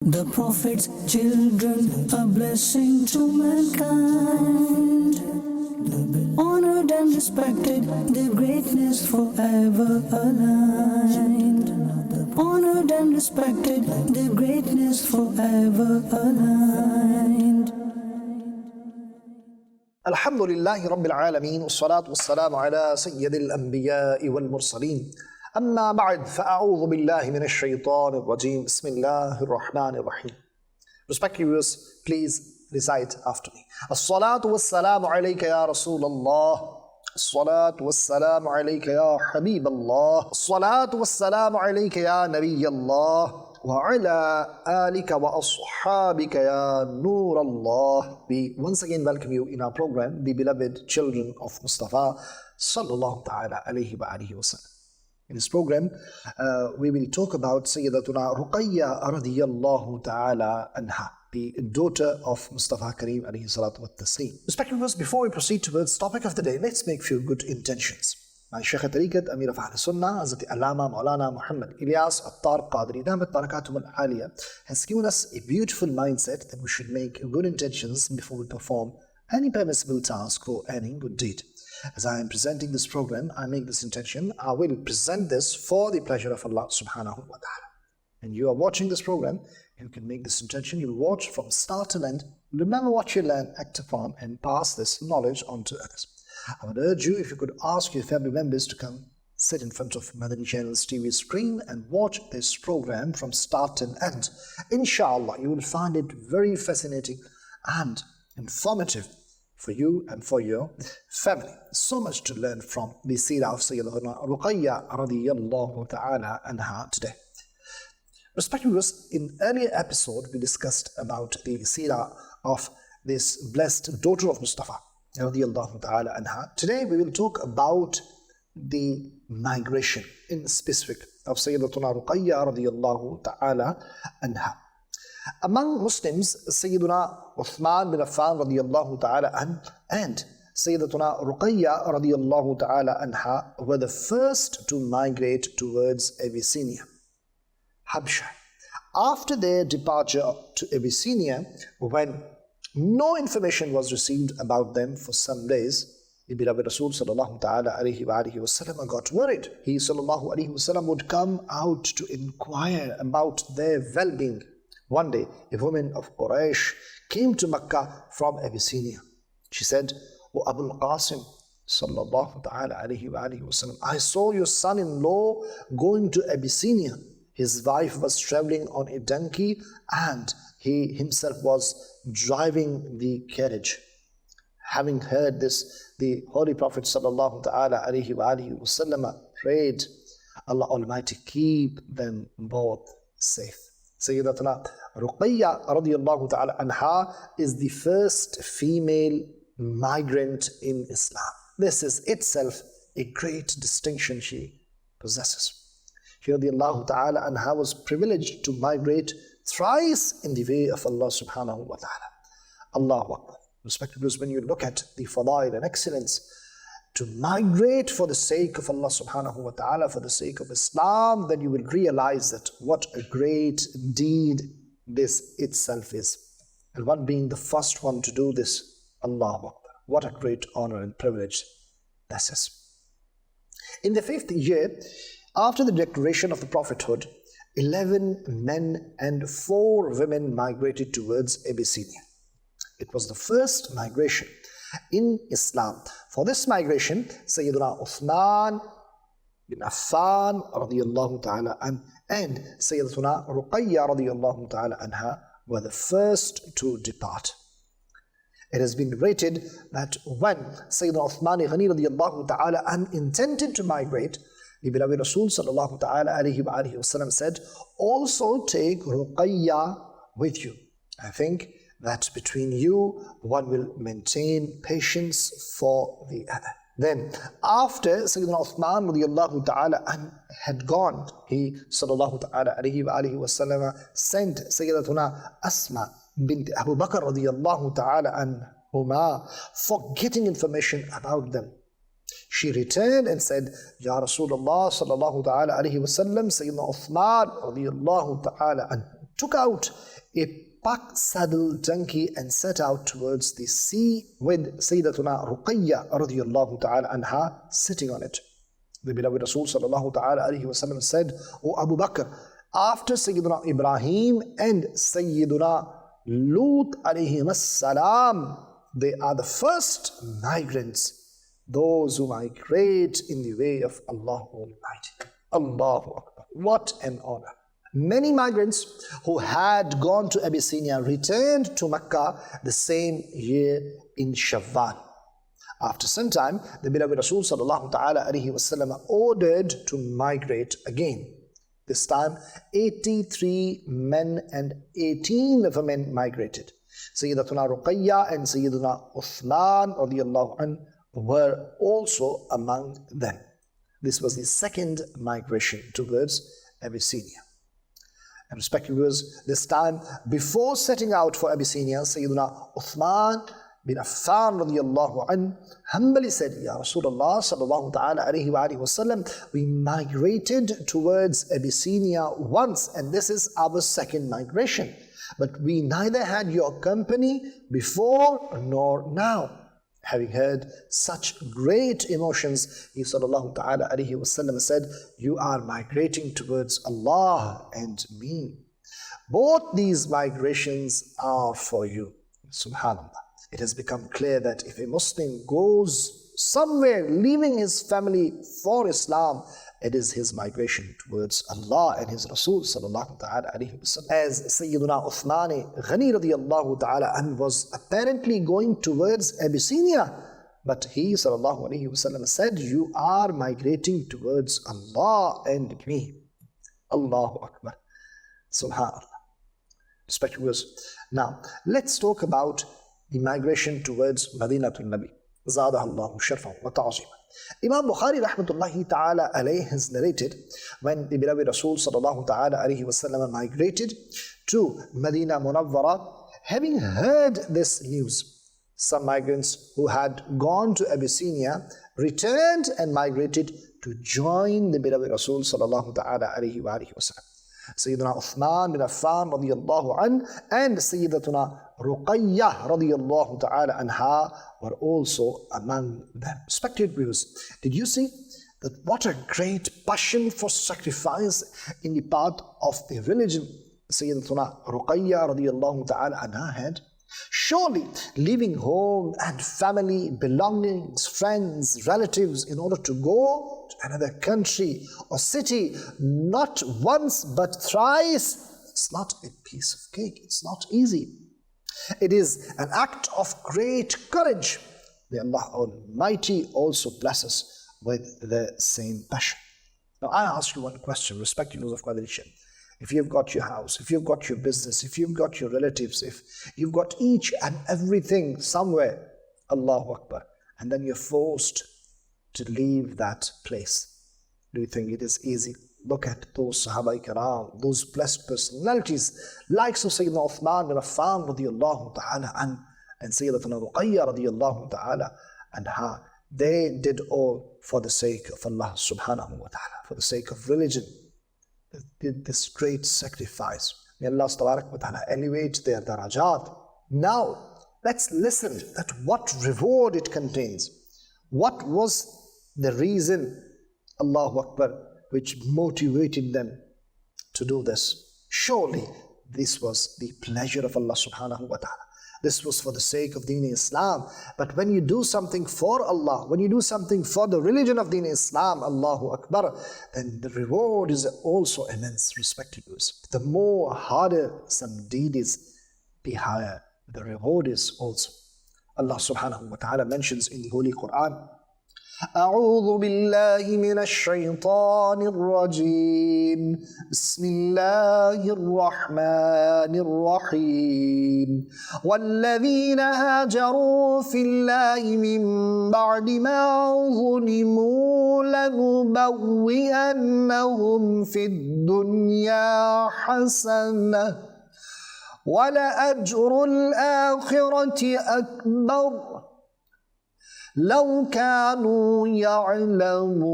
The Prophet's children, a blessing to mankind. Honored and respected, their greatness forever aligned. Honored and respected, their greatness forever aligned. Alhamdulillahi Rabbil Alameen, wassalatu wassalamu ala sayyidil anbiya'i wal mursaleen. Amma ba'd, fa'a'udhu billahi minash shaitanir rajim. Bismillahir rahmanir rahim. Respected viewers, please recite after me. As-salatu wassalamu alayka ya Rasulallah. As-salatu wassalamu alayka ya Habiballah. As-salatu wassalamu alayka ya Nabiyallah. وعلى آلك وأصحابك يا نور الله. We once again welcome you in our program, the beloved children of Mustafa sallallahu ta'ala alayhi wa alihi wa sallam. In this program, we will talk about Sayyidatuna Ruqayya radiyallahu ta'ala anha, the daughter of Mustafa Kareem alayhi salatu wa taslim. Respected viewers, before we proceed towards the topic of the day, let's make few good intentions. My Shaykh Tariqat, Amir of Ahl Sunnah, Hazrat Allama Maulana Muhammad Ilyas Attar Qadri Damat Barakatum Al-Aliyah, has given us a beautiful mindset that we should make good intentions before we perform any permissible task or any good deed. As I am presenting this program, I make this intention, I will present this for the pleasure of Allah subhanahu wa ta'ala. And you are watching this program, you can make this intention, you'll watch from start to end, remember what you learn, act upon, and pass this knowledge on to others. I would urge you, if you could ask your family members to come sit in front of Madani Channel's TV screen and watch this program from start to end. Inshallah, you will find it very fascinating and informative for you and for your family. So much to learn from the seerah of Sayyidatuna Ruqayya radiyallahu ta'ala anha today. Respected viewers, in earlier episode we discussed about the seerah of this blessed daughter of Mustafa radiyallahu ta'ala anha. Today we will talk about the migration in specific of Sayyidatuna Ruqayya radiyallahu ta'ala anha. Among Muslims, Sayyiduna Uthman bin Affan radiyallahu ta'ala and Sayyidatuna Ruqayya radiyallahu ta'ala anha were the first to migrate towards Abyssinia, Habsha. After their departure to Abyssinia, when no information was received about them for some days, the beloved Rasul sallallahu ta'ala alayhi wa alihi wasallam got worried. He sallallahu alayhi wasallam would come out to inquire about their well-being. One day, a woman of Quraysh came to Makkah from Abyssinia. She said, "O Abul Qasim sallallahu ta'ala alayhi wa alihi wasallam, I saw your son-in-law going to Abyssinia. His wife was traveling on a donkey and he himself was driving the carriage." Having heard this, the Holy Prophet sallallahu ta'ala alayhi wa alihi wasallam prayed, Allah Almighty keep them both safe. Sayyidatuna Ruqayya radiyallahu ta'ala anha is the first female migrant in Islam. This is itself a great distinction she possesses. She radiyallahu ta'ala anha was privileged to migrate thrice in the way of Allah subhanahu wa ta'ala. Allahu Akbar. Respected viewers, when you look at the fadail and excellence, to migrate for the sake of Allah subhanahu wa ta'ala, for the sake of Islam, then you will realize that what a great deed this itself is. And one being the first one to do this, Allahu Akbar. What a great honor and privilege this is. In the 5th year, after the declaration of the prophethood, 11 men and 4 women migrated towards Abyssinia. It was the first migration in Islam. For this migration, Sayyiduna Uthman bin Affan radiyallahu ta'ala and Sayyidatuna Ruqayya radiyallahu ta'ala anha were the first to depart. It has been narrated that when Sayyiduna Uthman Ghani radiyallahu ta'ala intended to migrate, the beloved Rasul sallallahu ta'ala alayhi wa alihi wasallam said, "Also take Ruqayya with you. I think that between you, one will maintain patience for the other." Then, after Sayyidina Uthman radiyallahu ta'ala had gone, he sallallahu ta'ala alayhi wa alihi wasallam sent Sayyidatuna Asma bint Abu Bakr radiyallahu ta'ala anhuma for getting information about them. She returned and said, "Ya Rasulullah sallallahu ta'ala alayhi wa sallam, Sayyidina Uthman radiyallahu ta'ala anhu took out a pack-saddle donkey and set out towards the sea with Sayyidatuna Ruqayya radiyallahu ta'ala anha sitting on it. The beloved Rasul sallallahu ta'ala alayhi wa sallam said, O Abu Bakr, after Sayyiduna Ibrahim and Sayyiduna Lut alayhi salam, they are the first migrants, those who migrate in the way of Allah Almighty. Allahu Akbar. What an honor. Many migrants who had gone to Abyssinia returned to Mecca the same year in Shawwal. After some time, the beloved Rasul sallallahu ta'ala alayhi wasallam ordered to migrate again. This time, 83 men and 18 women migrated. Sayyidatuna Ruqayya and Sayyiduna Uthman radiyallahu anhu were also among them. This was the second migration towards Abyssinia. And respected viewers, this time, before setting out for Abyssinia, Sayyiduna Uthman bin Affan radiyallahu anhu humbly said, Ya Rasulullah sallallahu ta'ala alayhi wa alihi wasallam, we migrated towards Abyssinia once, and this is our second migration. But we neither had your company before nor now. Having heard such great emotions, he sallallahu ta'ala alayhi wasallam said, you are migrating towards Allah and me. Both these migrations are for you. Subhanallah. It has become clear that if a Muslim goes somewhere leaving his family for Islam, it is his migration towards Allah and His Rasul sallallahu ta'ala alayhi wasallam. As Sayyiduna Uthman Ghani radiyallahu ta'ala and was apparently going towards Abyssinia, but he sallallahu alayhi wasallam said, you are migrating towards Allah and me. Allahu Akbar. Subhanallah. Respected viewers. Now, let's talk about the migration towards Madinatul Nabi. Zadahallahu sharfan wa ta'zima. Imam Bukhari rahmatullahi ta'ala alayhi has narrated when the beloved Rasul sallallahu ta'ala alayhi wasallam migrated to Medina Munawwara, having heard this news, some migrants who had gone to Abyssinia returned and migrated to join the beloved Rasul sallallahu ta'ala alayhi wa alihi wasallam. Sayyidina Uthman bin Affan radiyallahu an and Sayyidatuna Ruqayya radiyallahu ta'ala anha were also among them. Respected viewers, did you see that what a great passion for sacrifice in the path of the religion Sayyidatuna Ruqayya radiyallahu ta'ala anha had? Surely leaving home and family, belongings, friends, relatives in order to go to another country or city, not once but thrice, it's not a piece of cake, it's not easy. It is an act of great courage. May Allah Almighty also bless us with the same passion. Now I ask you one question, respecting those of Qadri. If you've got your house, if you've got your business, if you've got your relatives, if you've got each and everything somewhere, Allahu Akbar, and then you're forced to leave that place, do you think it is easy? Look at those Sahaba Ikram, those blessed personalities, likes of Sayyidina Uthman bin Affan radiyallahu ta'ala and Sayyidatuna Ruqayya radiyallahu ta'ala anha. They did all for the sake of Allah subhanahu wa ta'ala, for the sake of religion. They did this great sacrifice. May Allah tabarak wa ta'ala elevate their darajat. Now, let's listen at what reward it contains. What was the reason, Allahu Akbar, which motivated them to do this? Surely this was the pleasure of Allah subhanahu wa ta'ala. This was for the sake of Deen Islam. But when you do something for Allah, when you do something for the religion of Deen Islam, Allahu Akbar, then the reward is also immense, respected viewers. The more harder some deed is, the higher the reward is also. Allah subhanahu wa ta'ala mentions in the Holy Quran, أعوذ بالله من الشيطان الرجيم بسم الله الرحمن الرحيم والذين هاجروا في الله من بعد ما ظلموا لنبوئنهم في الدنيا حسنة ولأجر الآخرة أكبر لو كانوا يعلمون.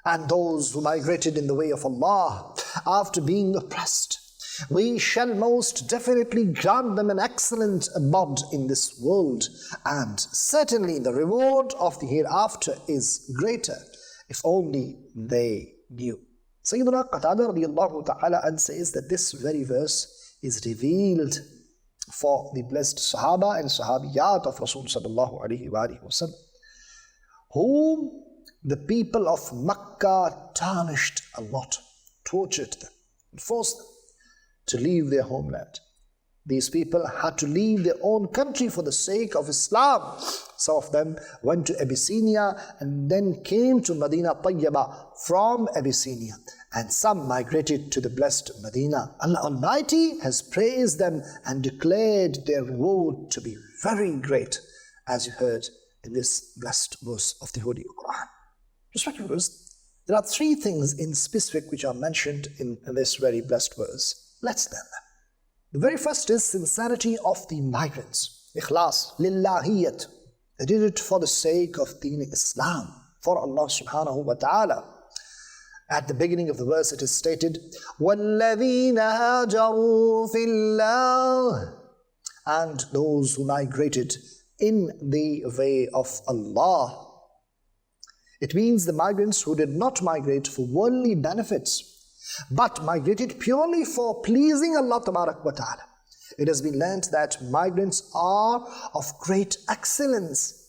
and those who migrated in the way of Allah after being oppressed, we shall most definitely grant them an excellent abode in this world, and certainly the reward of the hereafter is greater, if only they knew. Sayyidina Qatada radiallahu ta'ala and says that this very verse is revealed for the blessed Sahaba and Sahabiyat of Rasul sallallahu alaihi wasallam, whom the people of Makkah tarnished a lot, tortured them, and forced them to leave their homeland. These people had to leave their own country for the sake of Islam. Some of them went to Abyssinia and then came to Medina Tayyibah from Abyssinia, and some migrated to the blessed Medina. Allah Almighty has praised them and declared their reward to be very great, as you heard in this blessed verse of the Holy Quran. Respected viewers, there are three things in specific which are mentioned in this very blessed verse. Let's learn them. The very first is sincerity of the migrants. Ikhlas, lillahiyat. They did it for the sake of Deen Islam, for Allah subhanahu wa ta'ala. At the beginning of the verse it is stated, وَالَّذِينَ هَاجَرُوا فِي اللَّهِ, and those who migrated in the way of Allah. It means the migrants who did not migrate for worldly benefits, but migrated purely for pleasing Allah Tabarak wa Ta'ala. It has been learnt that migrants are of great excellence,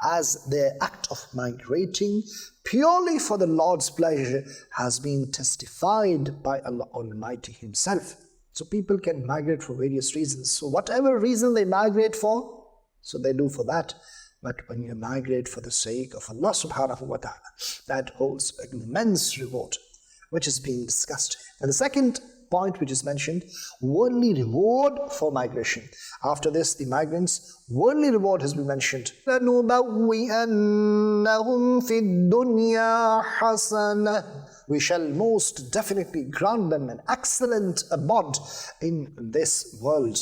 as their act of migrating purely for the Lord's pleasure has been testified by Allah Almighty Himself. So people can migrate for various reasons. So whatever reason they migrate for, so they do for that. But when you migrate for the sake of Allah subhanahu wa ta'ala, that holds an immense reward, which is being discussed. And the second point which is mentioned, worldly reward for migration. After this, the migrants' worldly reward has been mentioned. We shall most definitely grant them an excellent abode in this world.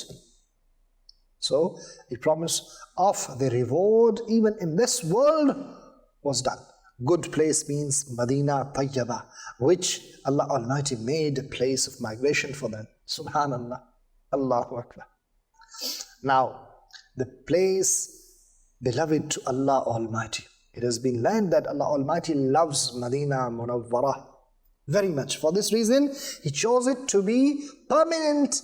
So, the promise of the reward even in this world was done. Good place means Medina Tayyibah, which Allah Almighty made a place of migration for them. Subhanallah. Allahu Akbar. Now, the place beloved to Allah Almighty. It has been learned that Allah Almighty loves Medina Munawwarah very much. For this reason, He chose it to be permanent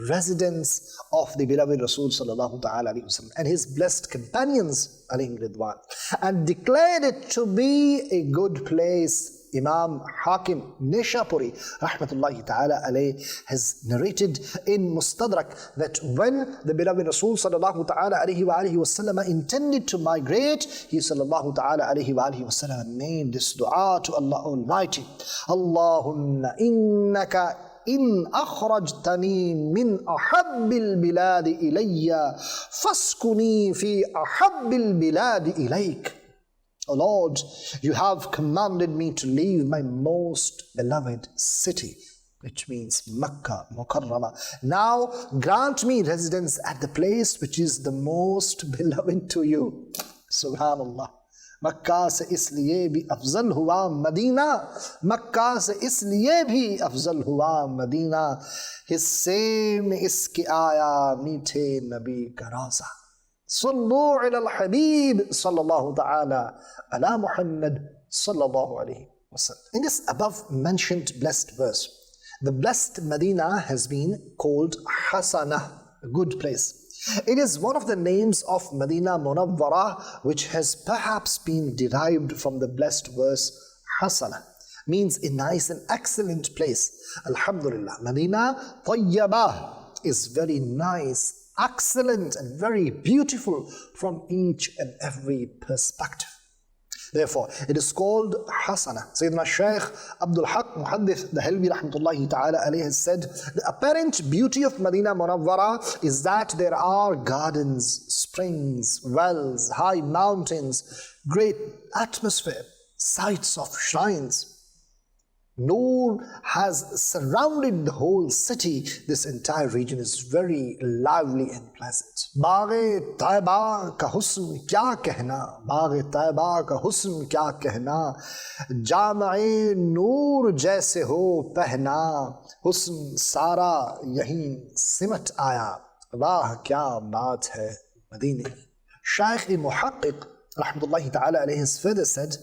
residence of the beloved Rasul sallallahu ta'ala alayhi wasallam and his blessed companions alayhim ridwan, and declared it to be a good place. Imam Hakim Nishapuri rahmatullahi ta'ala alayhi has narrated in Mustadrak that when the beloved Rasul sallallahu ta'ala alayhi wa alihi wasallam intended to migrate, he sallallahu ta'ala alayhi wa alihi wasallam made this dua to Allah Almighty: Allahumma innaka in akhrajtani min ahabbil biladi ilayya faskuni fi ahabbil biladi ilayk. O Lord, you have commanded me to leave my most beloved city, which means Makkah Mukarramah. Now grant me residence at the place which is the most beloved to you. Subhanallah. मक्का से इसलिए भी अफजल हुआ Medina, मक्का से इसलिए भी अफजल हुआ Medina, हिस्से में इसके आया मीठे नबी का रोज़ा। सल्लु अलल हबीब सल्लल्लाहु ताला अला मुहम्मद सल्लल्लाहु अलैहि वसल्लम. In this above mentioned blessed verse, the blessed Medina has been called Hasanah, a good place. It is one of the names of Medina Munawwarah, which has perhaps been derived from the blessed verse Hasana, means a nice and excellent place. Alhamdulillah, Medina Tayyibah is very nice, excellent and very beautiful from each and every perspective. Therefore, it is called Hasana. Sayyidina Shaykh Abdul Haq Muhaddith the Helbi rahmatullahi ta'ala alayhi has said, the apparent beauty of Medina Munawwarah is that there are gardens, springs, wells, high mountains, great atmosphere, sites of shrines. Noor has surrounded the whole city. This entire region is very lively and pleasant. Bagh Taiba ka husn kya kehna, Bagh Taiba ka husn kya kehna, Jam-e Noor jaise ho pehna, Husn sara yahin simat aaya, Wah kya baat hai Madine. Shaykh Muhaqqiq Rahmatullahi Ta'ala alayhi has further said,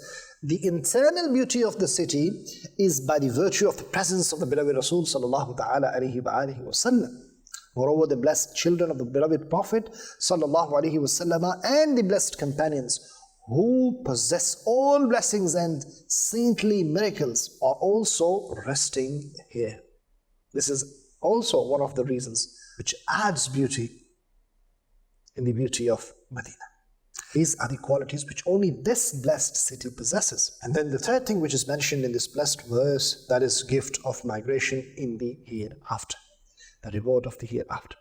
the internal beauty of the city is by the virtue of the presence of the beloved Rasul Sallallahu Ta'ala alayhi wa alihi wa sallam. Moreover, the blessed children of the beloved Prophet Sallallahu Alaihi Wasallam and the blessed companions who possess all blessings and saintly miracles are also resting here. This is also one of the reasons which adds beauty in the beauty of Medina. These are the qualities which only this blessed city possesses. And then the third thing which is mentioned in this blessed verse, that is gift of migration in the hereafter, the reward of the hereafter.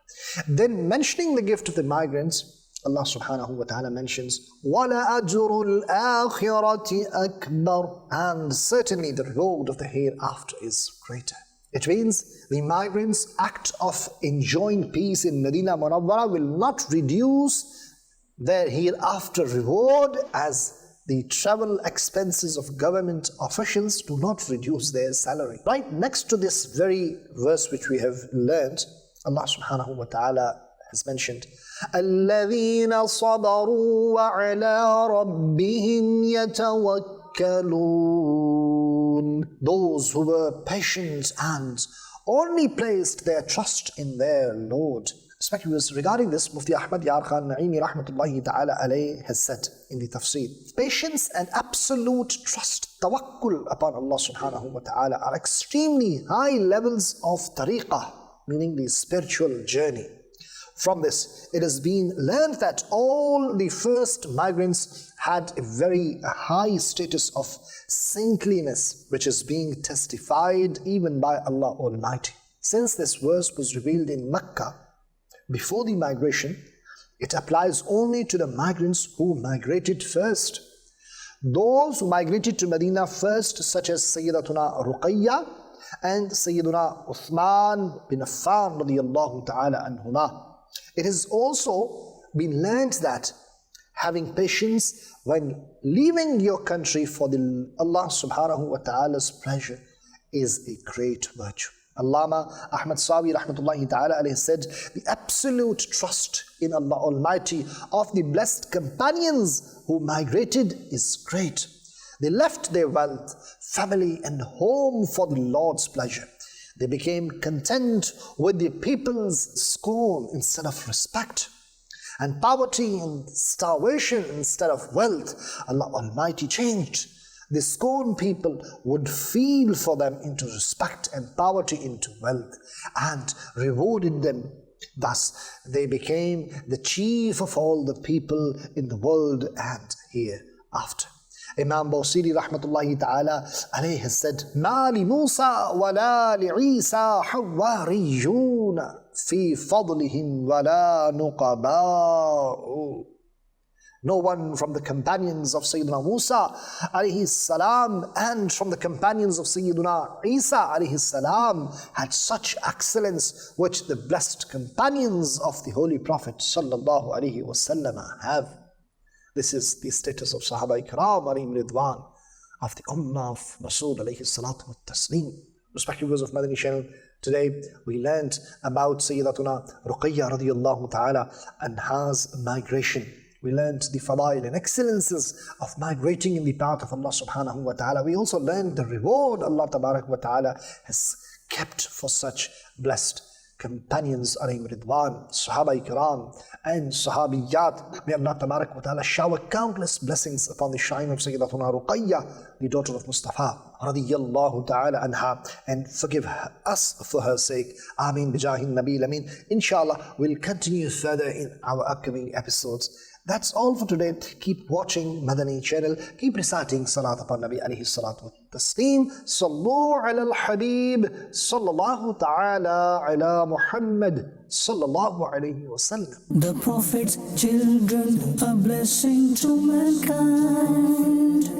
Then mentioning the gift of the migrants, Allah subhanahu wa ta'ala mentions, وَلَا أَجْرُ الْآخِرَةِ أَكْبَرُ, and certainly the reward of the hereafter is greater. It means the migrants' act of enjoying peace in Medina Munawwara will not reduce their hereafter reward, as the travel expenses of government officials do not reduce their salary. Right next to this very verse which we have learned, Allah subhanahu wa ta'ala has mentioned, الَّذِينَ صَبَرُوا وَعَلَىٰ رَبِّهِمْ يَتَوَكَّلُونَ, those who were patient and only placed their trust in their Lord. Regarding this, Mufti Ahmad Yar Khan Naimi Rahmatullahi Ta'ala alayhi has said in the tafsir, patience and absolute trust, tawakkul upon Allah subhanahu wa ta'ala are extremely high levels of tariqah, meaning the spiritual journey. From this, it has been learned that all the first migrants had a very high status of saintliness, which is being testified even by Allah Almighty. Since this verse was revealed in Mecca, before the migration, it applies only to the migrants who migrated first. Those who migrated to Medina first, such as Sayyidatuna Ruqayya and Sayyiduna Uthman bin Affan radiyallahu ta'ala anhuma. It has also been learned that having patience when leaving your country for the Allah subhanahu wa ta'ala's pleasure is a great virtue. Allama Ahmad Sawi Rahmatullahi Ta'ala alayhi said, the absolute trust in Allah Almighty of the blessed companions who migrated is great. They left their wealth, family and home for the Lord's pleasure. They became content with the people's scorn instead of respect, and poverty and starvation instead of wealth. Allah Almighty changed. The scorned people would feel for them into respect and poverty into wealth, and rewarded them. Thus, they became the chief of all the people in the world and hereafter. Imam Bawsiri Rahmatullahi Ta'ala alayhi has said, مَا لِمُوسَى وَلَا لِعِيسَى حَوَّارِيُّونَ فِي فَضْلِهِمْ وَلَا نُقَبَاءُ. No one from the companions of Sayyidina Musa alayhi salam and from the companions of Sayyidina Isa alayhi salam had such excellence which the blessed companions of the Holy Prophet sallallahu alayhi wasallam have. This is the status of Sahaba Ikram alayhim Ridwan of the Ummah of Rasul alayhi salatu wa taslim. Respected viewers of Madani Channel, today we learned about Sayyidatuna Ruqayya radiyallahu ta'ala anha's migration. We learned the fadail and excellences of migrating in the path of Allah subhanahu wa ta'ala. We also learned the reward Allah tabarak wa ta'ala has kept for such blessed companions alayhim ridwan, Sahaba Ikram and Sahabiyat. May Allah tabarak wa ta'ala shower countless blessings upon the shrine of Sayyidatuna Ruqayya, the daughter of Mustafa radiyallahu ta'ala anha, and forgive us for her sake. Ameen bijahin Nabil Ameen. Inshallah, we'll continue further in our upcoming episodes. That's all for today. Keep watching Madani Channel. Keep reciting Salat upon Nabi alayhi salatu wa taslim. Sallu ala al-Habib. Sallallahu ta'ala ala Muhammad. Sallallahu alayhi wa sallam. The Prophet's children, a blessing to mankind.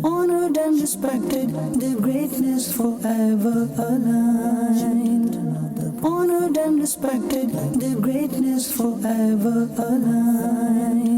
Honored and respected, their greatness forever aligned. Honored and respected, their greatness forever aligned.